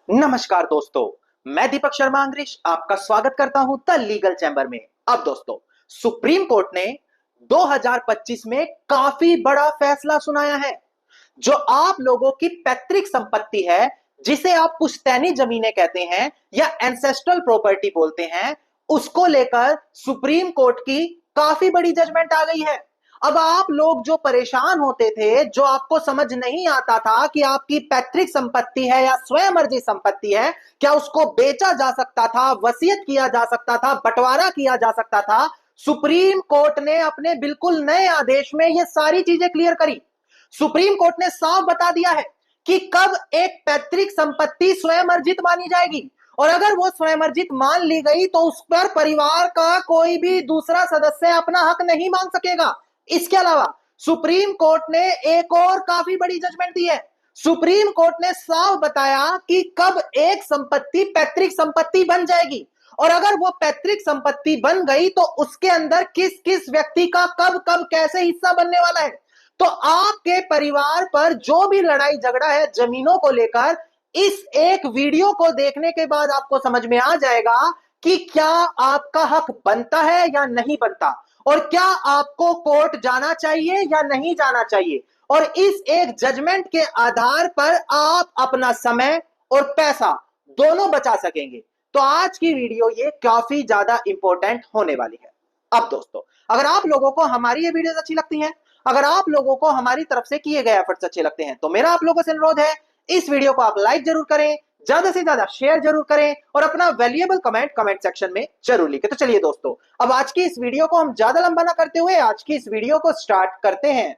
नमस्कार दोस्तों, मैं दीपक शर्मा अंग्रेश आपका स्वागत करता हूं द लीगल चैम्बर में। अब दोस्तों, सुप्रीम कोर्ट ने 2025 में काफी बड़ा फैसला सुनाया है। जो आप लोगों की पैतृक संपत्ति है, जिसे आप पुश्तैनी जमीनें कहते हैं या एंसेस्ट्रल प्रॉपर्टी बोलते हैं, उसको लेकर सुप्रीम कोर्ट की काफी बड़ी जजमेंट आ गई है। अब आप लोग जो परेशान होते थे, जो आपको समझ नहीं आता था कि आपकी पैतृक संपत्ति है या स्वयं अर्जित संपत्ति है, क्या उसको बेचा जा सकता था, वसीयत किया जा सकता था, बंटवारा किया जा सकता था, सुप्रीम कोर्ट ने अपने बिल्कुल नए आदेश में ये सारी चीजें क्लियर करी। सुप्रीम कोर्ट ने साफ बता दिया है कि कब एक पैतृक संपत्ति स्वयं अर्जित मानी जाएगी, और अगर वो स्वयं अर्जित मान ली गई तो उस पर परिवार का कोई भी दूसरा सदस्य अपना हक नहीं मांग सकेगा। इसके अलावा सुप्रीम कोर्ट ने एक और काफी बड़ी जजमेंट दी है। सुप्रीम कोर्ट ने साफ बताया कि कब एक संपत्ति पैतृक संपत्ति बन जाएगी, और अगर वो पैतृक संपत्ति बन गई तो उसके अंदर किस किस व्यक्ति का कब कब कैसे हिस्सा बनने वाला है। तो आपके परिवार पर जो भी लड़ाई झगड़ा है जमीनों को लेकर, इस एक वीडियो को देखने के बाद आपको समझ में आ जाएगा कि क्या आपका हक बनता है या नहीं बनता, और क्या आपको कोर्ट जाना चाहिए या नहीं जाना चाहिए। और इस एक जजमेंट के आधार पर आप अपना समय और पैसा दोनों बचा सकेंगे। तो आज की वीडियो ये काफी ज्यादा इंपॉर्टेंट होने वाली है। अब दोस्तों, अगर आप लोगों को हमारी ये वीडियोस अच्छी लगती हैं, अगर आप लोगों को हमारी तरफ से किए गए एफर्ट्स अच्छे लगते हैं, तो मेरा आप लोगों से अनुरोध है, इस वीडियो को आप लाइक जरूर करें, ज्यादा से ज्यादा शेयर जरूर करें, और अपना वैल्यूएबल कमेंट सेक्शन में जरूर लिखें। तो चलिए दोस्तों, अब आज की इस वीडियो को हम ज्यादा लंबा ना करते हुए आज की इस वीडियो को स्टार्ट करते हैं।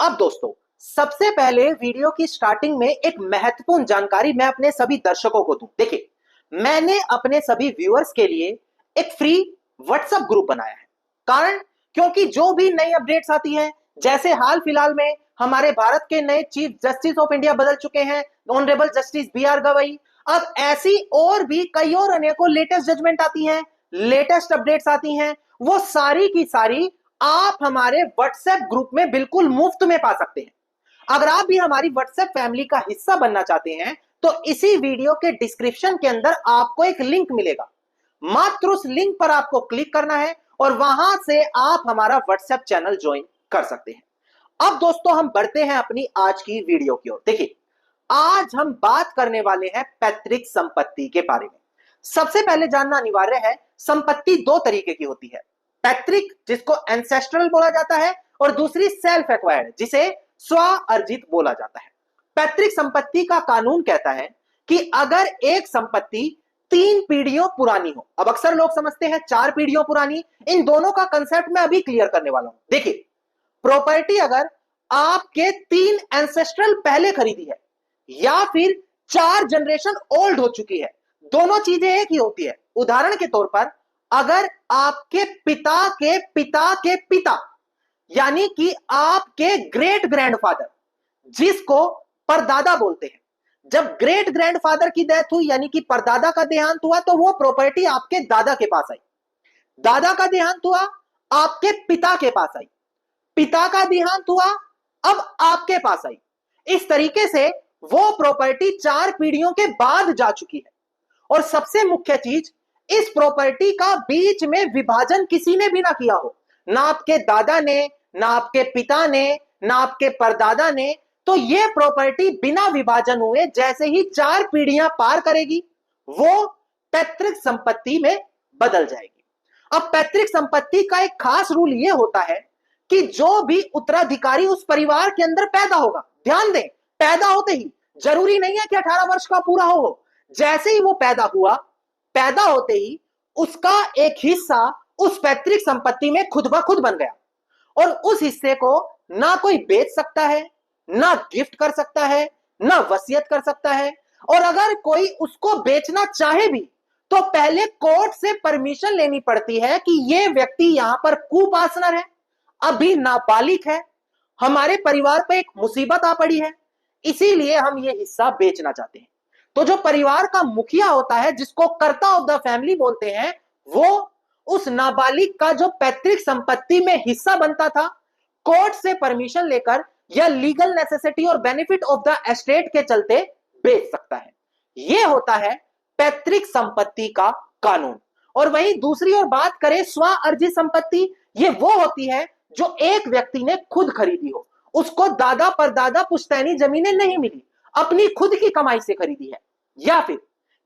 अब दोस्तों, सबसे पहले वीडियो की स्टार्टिंग में एक महत्वपूर्ण जानकारी मैं अपने सभी दर्शकों को दूं। देखिए, मैंने अपने सभी व्यूअर्स के लिए एक फ्री व्हाट्सएप ग्रुप बनाया है। कारण, क्योंकि जो भी नई अपडेट्स आती हैं, जैसे हाल फिलहाल में हमारे भारत के नए चीफ जस्टिस ऑफ इंडिया बदल चुके हैं, ऑनरेबल जस्टिस बी.आर. गवई। अब ऐसी और भी कई और अनेकों लेटेस्ट जजमेंट आती हैं, लेटेस्ट अपडेट्स आती हैं, वो सारी की सारी आप हमारे व्हाट्सएप ग्रुप में बिल्कुल मुफ्त में पा सकते हैं। अगर आप भी हमारी व्हाट्सएप फैमिली का हिस्सा बनना चाहते हैं, तो इसी वीडियो के डिस्क्रिप्शन के अंदर आपको एक लिंक मिलेगा। मात्र उस लिंक पर आपको क्लिक करना है और वहां से आप हमारा व्हाट्सएप चैनल ज्वाइन कर सकते हैं। अब दोस्तों, हम बढ़ते हैं अपनी आज की वीडियो की ओर। देखिए, आज हम बात करने वाले हैं पैतृक संपत्ति के बारे में। सबसे पहले जानना अनिवार्य है, संपत्ति दो तरीके की होती है। पैतृक, जिसको एंसेस्ट्रल बोला जाता है, और दूसरी सेल्फ एक्वायर्ड, जिसे स्व अर्जित बोला जाता है। पैतृक संपत्ति का कानून कहता है कि अगर एक संपत्ति 3 पीढ़ियों पुरानी हो, अब अक्सर लोग समझते हैं 4 पीढ़ियों पुरानी, इन दोनों का कंसेप्ट मैं अभी क्लियर करने वाला हूं। देखिए, प्रॉपर्टी अगर आपके 3 एंसेस्ट्रल पहले खरीदी है या फिर 4 जनरेशन ओल्ड हो चुकी है, दोनों चीजें एक ही होती है। उदाहरण के तौर पर, अगर आपके पिता के पिता के पिता, यानी कि आपके ग्रेट ग्रैंडफादर, जिसको परदादा बोलते हैं, जब ग्रेट ग्रैंडफादर की डेथ हुई, यानी कि परदादा का देहांत हुआ, तो वो प्रॉपर्टी आपके दादा के पास आई। दादा का देहांत हुआ, आपके पिता के पास आई। पिता का देहांत हुआ, अब आपके पास आई। इस तरीके से वो प्रॉपर्टी 4 पीढ़ियों के बाद जा चुकी है। और सबसे मुख्य चीज, इस प्रॉपर्टी का बीच में विभाजन किसी ने भी ना किया हो, ना आपके दादा ने, ना आपके पिता ने, ना आपके परदादा ने। तो ये प्रॉपर्टी बिना विभाजन हुए जैसे ही 4 पीढ़ियां पार करेगी, वो पैतृक संपत्ति में बदल जाएगी। अब पैतृक संपत्ति का एक खास रूल यह होता है कि जो भी उत्तराधिकारी उस परिवार के अंदर पैदा होगा, ध्यान दें, पैदा होते ही, जरूरी नहीं है कि 18 वर्ष का पूरा हो, जैसे ही वो पैदा हुआ, पैदा होते ही उसका एक हिस्सा उस पैतृक संपत्ति में खुद ब खुद बन गया, और उस हिस्से को ना कोई बेच सकता है, ना गिफ्ट कर सकता है, ना वसीयत कर सकता है। और अगर कोई उसको बेचना चाहे भी, तो पहले कोर्ट से परमिशन लेनी पड़ती है कि यह व्यक्ति यहां पर कुपासनर है, अभी नाबालिग है, हमारे परिवार पे एक मुसीबत आ पड़ी है, इसीलिए हम ये हिस्सा बेचना चाहते हैं। तो जो परिवार का मुखिया होता है, जिसको कर्ता ऑफ द फैमिली बोलते हैं, वो उस नाबालिग का जो पैतृक संपत्ति में हिस्सा बनता था, कोर्ट से परमिशन लेकर या लीगल नेसेसिटी और बेनिफिट ऑफ द एस्टेट के चलते बेच सकता है। यह होता है पैतृक संपत्ति का कानून। और वहीं दूसरी ओर बात करें स्व अर्जित संपत्ति, यह वो होती है जो एक व्यक्ति ने खुद खरीदी हो, उसको दादा परदादा पुश्तैनी जमीनें नहीं मिली, अपनी खुद की कमाई से खरीदी है, या फिर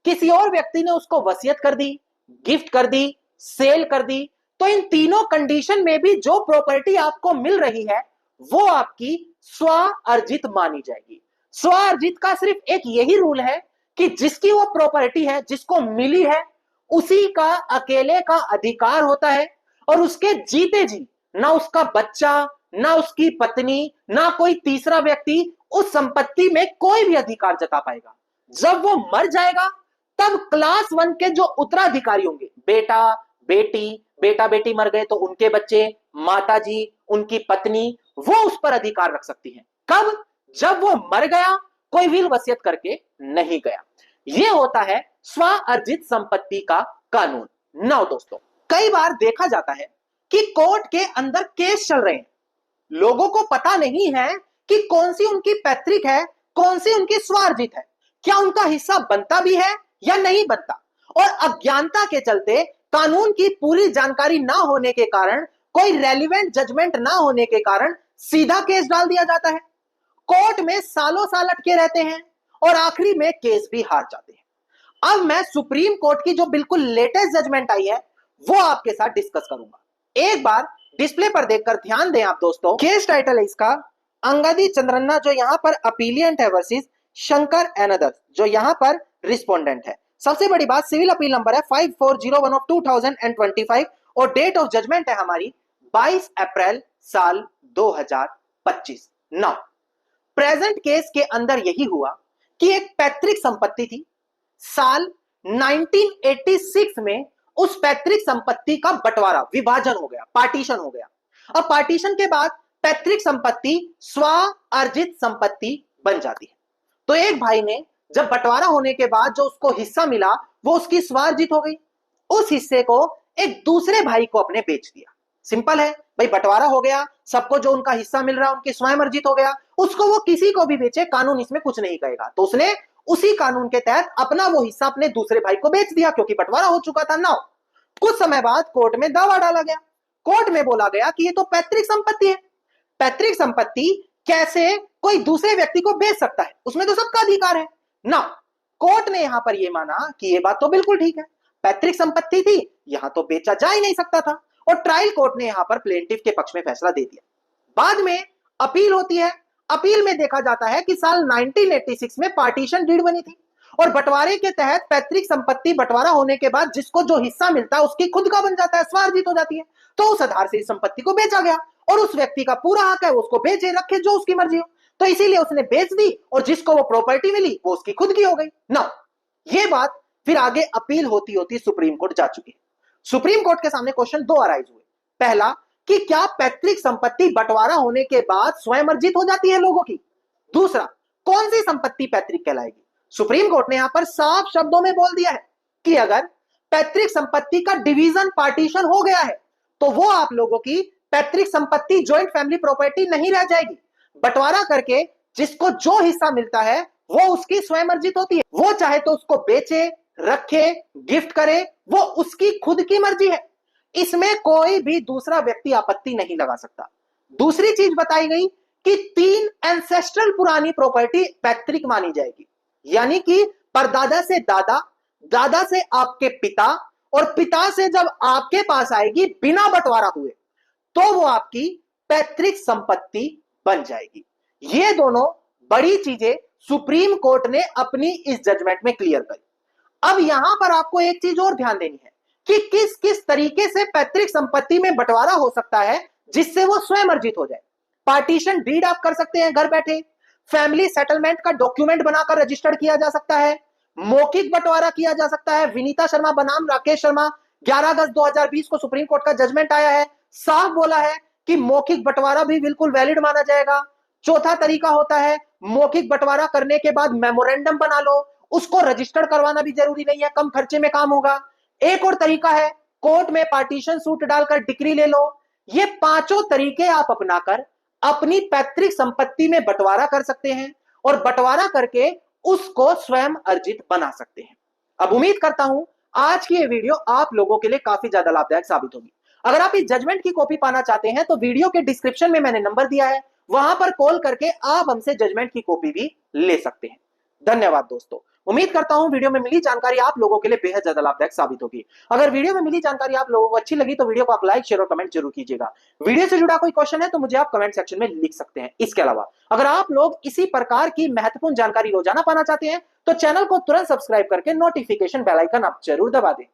किसी और व्यक्ति ने उसको वसीयत कर दी, गिफ्ट कर दी, सेल कर दी। तो इन तीनों कंडीशन में भी जो प्रॉपर्टी आपको मिल रही है वो आपकी स्व अर्जित मानी जाएगी। स्व अर्जित का सिर्फ एक यही रूल है कि जिसकी वो प्रॉपर्टी है, जिसको मिली है, उसी का अकेले का अधिकार होता है और उसके जीते जी ना उसका बच्चा, ना उसकी पत्नी, ना कोई तीसरा व्यक्ति उस संपत्ति में कोई भी अधिकार जता पाएगा। जब वो मर जाएगा तब क्लास 1 के जो उत्तराधिकारी होंगे, बेटा बेटी, बेटा बेटी मर गए तो उनके बच्चे, माता जी, उनकी पत्नी, वो उस पर अधिकार रख सकती हैं। कब? जब वो मर गया, कोई विल वसीयत करके नहीं गया। यह होता है स्व अर्जित संपत्ति का कानून। नौ दोस्तों, कई बार देखा जाता है कि कोर्ट के अंदर केस चल रहे हैं, लोगों को पता नहीं है कि कौन सी उनकी पैतृक है, कौन सी उनकी स्वार्जित है, क्या उनका हिस्सा बनता भी है या नहीं बनता। और अज्ञानता के चलते, कानून की पूरी जानकारी ना होने के कारण, कोई रेलिवेंट जजमेंट ना होने के कारण सीधा केस डाल दिया जाता है। कोर्ट में सालों साल अटके रहते हैं और आखिरी में केस भी हार जाते हैं। अब मैं सुप्रीम कोर्ट की जो बिल्कुल लेटेस्ट जजमेंट आई है वो आपके साथ डिस्कस करूंगा। एक बार डिस्प्ले पर देखकर ध्यान दें आप दोस्तों। केस टाइटल है इसका अंगदी चंद्रन्ना, जो यहां पर अपीलियंट है, वर्सेस शंकर एंड अदर्स, जो यहां पर रिस्पोंडेंट है। सबसे बड़ी बात, सिविल अपील नंबर है 5401 ऑफ 2025 और डेट ऑफ जजमेंट है हमारी 22 अप्रैल साल 2025। नाउ प्रेजेंट केस के अंदर यही हुआ कि एक पैतृक संपत्ति थी, साल 1986 में उस पैतृक संपत्ति का बंटवारा, विभाजन हो गया, पार्टीशन हो गया। अब पार्टीशन के बाद पैतृक संपत्ति स्व अर्जित संपत्ति बन जाती है। तो एक भाई ने जब बंटवारा होने के बाद जो उसको हिस्सा मिला वो उसकी स्वार्जित हो गई, उस हिस्से को एक दूसरे भाई को अपने बेच दिया। सिंपल है भाई, बंटवारा हो गया, सबको जो उनका हिस्सा मिल रहा है उनकी स्वयं अर्जित हो गया, उसको वो किसी को भी बेचे, कानून इसमें कुछ नहीं कहेगा। तो उसने उसी कानून के तहत अपना वो हिस्सा अपने दूसरे भाई को बेच दिया क्योंकि बंटवारा हो चुका था। नाउ कुछ समय बाद कोर्ट में दावा डाला गया, कोर्ट में बोला गया कि ये तो पैतृक संपत्ति है, पैतृक संपत्ति कैसे कोई दूसरे व्यक्ति को बेच सकता है, उसमें तो सबका अधिकार है ना। कोर्ट ने यहां पर यह माना कि यह बात तो बिल्कुल ठीक है, पैतृक संपत्ति थी, यहां तो बेचा जा ही नहीं सकता था, और ट्रायल कोर्ट ने यहां पर प्लेंटिफ के पक्ष में फैसला दे दिया। बाद में अपील होती है, अपील में देखा जाता है कि साल 1986 में पार्टीशन डीड बनी थी और बंटवारे के तहत पैतृक संपत्ति बंटवारा होने के बाद जिसको जो हिस्सा मिलता है उसकी खुद का बन जाता है, स्वार्जित हो जाती है। तो उस आधार से इस संपत्ति को बेचा गया और उस व्यक्ति का पूरा हक है, उसको बेचे रखे जो उसकी मर्जी हो। तो इसीलिए उसने बेच दी और जिसको वो प्रॉपर्टी मिली वो उसकी खुद की हो गई ना। ये बात फिर आगे अपील होती होती सुप्रीम कोर्ट जा चुकी है। सुप्रीम कोर्ट के सामने क्वेश्चन दो अराइज हुए। पहला कि क्या पैतृक संपत्ति बंटवारा होने के बाद स्वयं अर्जित हो जाती है लोगों की। दूसरा, कौन सी संपत्ति पैतृक कहलाएगी। सुप्रीम कोर्ट ने यहां पर साफ शब्दों में बोल दिया है कि अगर पैतृक संपत्ति का डिवीजन, पार्टीशन हो गया है तो वो आप लोगों की पैतृक संपत्ति, ज्वाइंट फैमिली प्रॉपर्टी नहीं रह जाएगी। बंटवारा करके जिसको जो हिस्सा मिलता है वो उसकी स्वयं अर्जित होती है, वो चाहे तो उसको बेचे, रखे, गिफ्ट करे, वो उसकी खुद की मर्जी है, इसमें कोई भी दूसरा व्यक्ति आपत्ति नहीं लगा सकता। दूसरी चीज बताई गई कि 3 एंसेस्ट्रल पुरानी प्रॉपर्टी पैतृक मानी जाएगी, यानी कि परदादा से दादा, दादा से आपके पिता और पिता से जब आपके पास आएगी बिना बंटवारा हुए तो वो आपकी पैतृक संपत्ति बन जाएगी। ये दोनों बड़ी चीजें सुप्रीम कोर्ट ने अपनी इस जजमेंट में क्लियर करी। अब यहां पर आपको एक चीज और ध्यान देनी है कि किस किस तरीके से पैतृक संपत्ति में बंटवारा हो सकता है जिससे वो स्वयं अर्जित हो जाए। पार्टीशन डीड आप कर सकते हैं घर बैठे, फैमिली सेटलमेंट का डॉक्यूमेंट बनाकर रजिस्टर्ड किया जा सकता है, मौखिक बंटवारा किया जा सकता है। विनीता शर्मा बनाम राकेश शर्मा, 11 अगस्त 2020 को सुप्रीम कोर्ट का जजमेंट आया है, साफ बोला है कि मौखिक बंटवारा भी बिल्कुल वैलिड माना जाएगा। चौथा तरीका होता है मौखिक बंटवारा करने के बाद मेमोरेंडम बना लो, उसको रजिस्टर्ड करवाना भी जरूरी नहीं है, कम खर्चे में काम होगा। एक और तरीका है कोर्ट में पार्टीशन सूट डालकर डिक्री ले लो। ये पांचों तरीके आप अपनाकर अपनी पैतृक संपत्ति में बंटवारा कर सकते हैं और बंटवारा करके उसको स्वयं अर्जित बना सकते हैं। अब उम्मीद करता हूं आज की ये वीडियो आप लोगों के लिए काफी ज्यादा लाभदायक साबित होगी। अगर आप इस जजमेंट की कॉपी पाना चाहते हैं तो वीडियो के डिस्क्रिप्शन में मैंने नंबर दिया है, वहां पर कॉल करके आप हमसे जजमेंट की कॉपी भी ले सकते हैं। धन्यवाद दोस्तों। उम्मीद करता हूं वीडियो में मिली जानकारी आप लोगों के लिए बेहद ज्यादा लाभदायक साबित होगी। अगर वीडियो में मिली जानकारी आप लोगों को अच्छी लगी तो वीडियो को आप लाइक शेयर और कमेंट जरूर कीजिएगा। वीडियो से जुड़ा कोई क्वेश्चन है तो मुझे आप कमेंट सेक्शन में लिख सकते हैं। इसके अलावा अगर आप लोग इसी प्रकार की महत्वपूर्ण जानकारी रोजाना पाना चाहते हैं तो चैनल को तुरंत सब्सक्राइब करके नोटिफिकेशन बेल आइकन आप जरूर दबा दें।